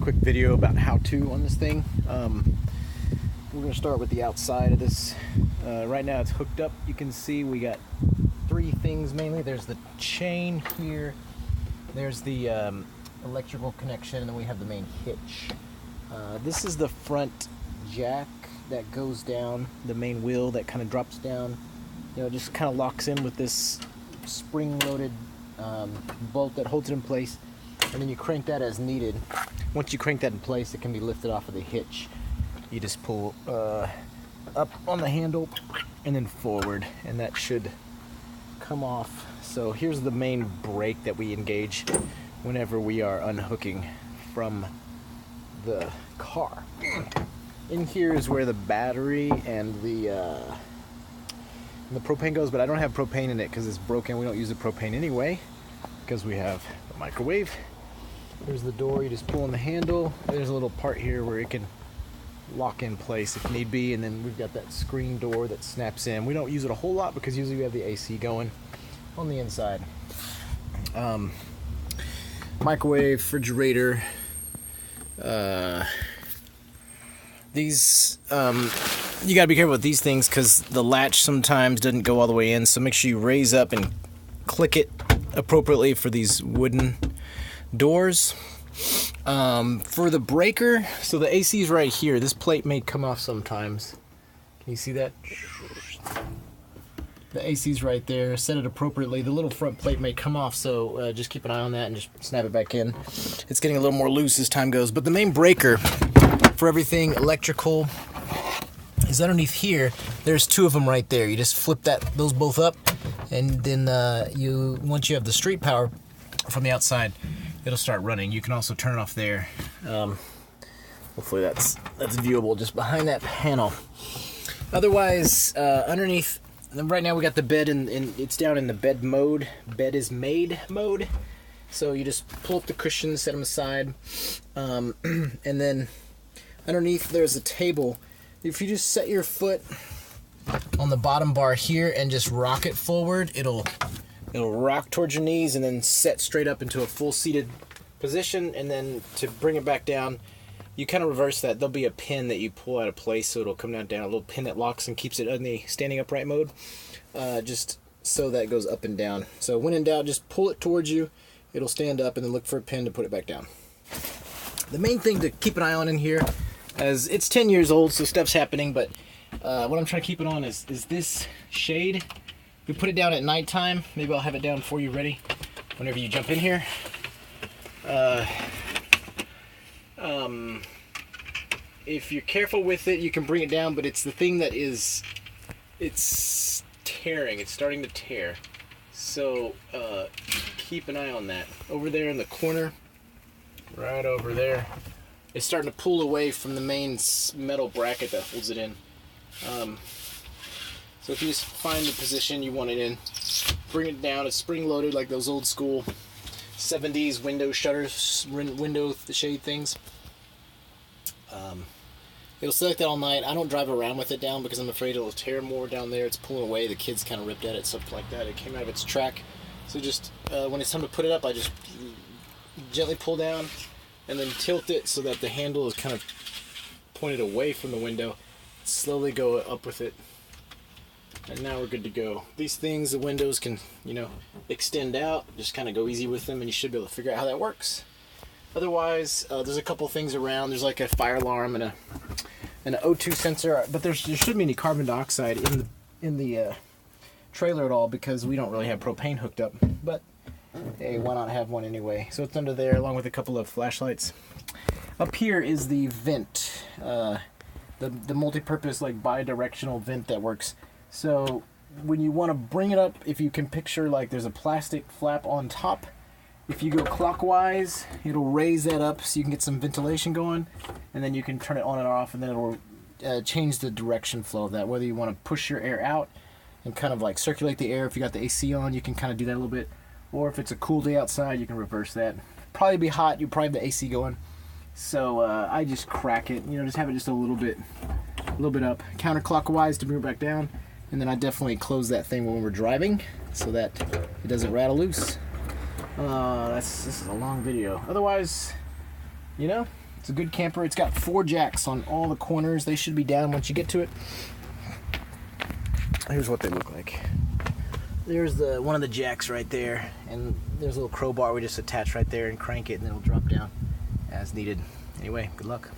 a quick video about how-to on this thing. We're going to start with the outside of this. Right now it's hooked up. You can see we got three things mainly. There's the chain here, there's the electrical connection, and then we have the main hitch. This is the front jack that goes down, the main wheel that kind of drops down. You know, it just kind of locks in with this spring-loaded bolt that holds it in place, and then you crank that as needed. Once you crank that in place, it can be lifted off of the hitch. You just pull up on the handle and then forward, and that should come off. So here's the main brake that we engage whenever we are unhooking from the car. In here is where the battery and the propane goes, but I don't have propane in it because it's broken. We don't use the propane anyway because we have the microwave. There's the door. You just pull on the handle. There's a little part here where it can lock in place if need be, and then we've got that screen door that snaps in. We don't use it a whole lot because usually we have the AC going on the inside. Microwave, refrigerator. These you gotta be careful with these things because the latch sometimes doesn't go all the way in, so make sure you raise up and click it appropriately for these wooden doors. For the breaker, so the AC is right here. This plate may come off sometimes. Can you see that? The AC's right there. Set it appropriately. The little front plate may come off, so just keep an eye on that and just snap it back in. It's getting a little more loose as time goes. But the main breaker for everything electrical is underneath here. There's two of them right there. You just flip those both up, and then once you have the street power from the outside, it'll start running. You can also turn it off there. Hopefully that's viewable just behind that panel. Otherwise, underneath. Right now we got the bed and it's down in the bed mode. Bed is made mode. So you just pull up the cushions, set them aside, and then underneath there's a table. If you just set your foot on the bottom bar here and just rock it forward, it'll rock towards your knees and then set straight up into a full seated position. And then to bring it back down, you kind of reverse that. There'll be a pin that you pull out of place, so it'll come down, a little pin that locks and keeps it in the standing upright mode, just so that goes up and down. So when in doubt, just pull it towards you, it'll stand up, and then look for a pin to put it back down. The main thing to keep an eye on in here, as it's 10 years old, so stuff's happening, but what I'm trying to keep it on is this shade. We put it down at nighttime. Maybe I'll have it down for you ready whenever you jump in here. If you're careful with it, you can bring it down, but it's the thing that it's tearing. It's starting to tear. So keep an eye on that. Over there in the corner, right over there, it's starting to pull away from the main metal bracket that holds it in. So if you just find the position you want it in, bring it down. It's spring-loaded like those old school 70s window shutters, window shade things. It'll select that all night. I don't drive around with it down because I'm afraid it'll tear more down there. It's pulling away. The kids kind of ripped at it, stuff like that. It came out of its track. So just when it's time to put it up, I just gently pull down and then tilt it so that the handle is kind of pointed away from the window. Slowly go up with it. And now we're good to go. These things, the windows can, extend out. Just kind of go easy with them, and you should be able to figure out how that works. Otherwise, there's a couple things around. There's like a fire alarm and an O2 sensor, but there shouldn't be any carbon dioxide in the trailer at all because we don't really have propane hooked up. But hey, why not have one anyway? So it's under there along with a couple of flashlights. Up here is the vent, the multi-purpose like bi-directional vent that works. So when you want to bring it up, if you can picture like there's a plastic flap on top, if you go clockwise, it'll raise that up so you can get some ventilation going, and then you can turn it on and off, and then it'll change the direction flow of that. Whether you want to push your air out and kind of like circulate the air, if you got the AC on, you can kind of do that a little bit. Or if it's a cool day outside, you can reverse that. Probably be hot, you probably have the AC going. So I just crack it, just have it just a little bit up, counterclockwise to bring it back down. And then I definitely close that thing when we're driving so that it doesn't rattle loose. This is a long video. Otherwise, It's a good camper. It's got 4 jacks on all the corners. They should be down once you get to it. Here's what they look like. There's one of the jacks right there, and there's a little crowbar we just attach right there and crank it, and it'll drop down as needed. Anyway, good luck.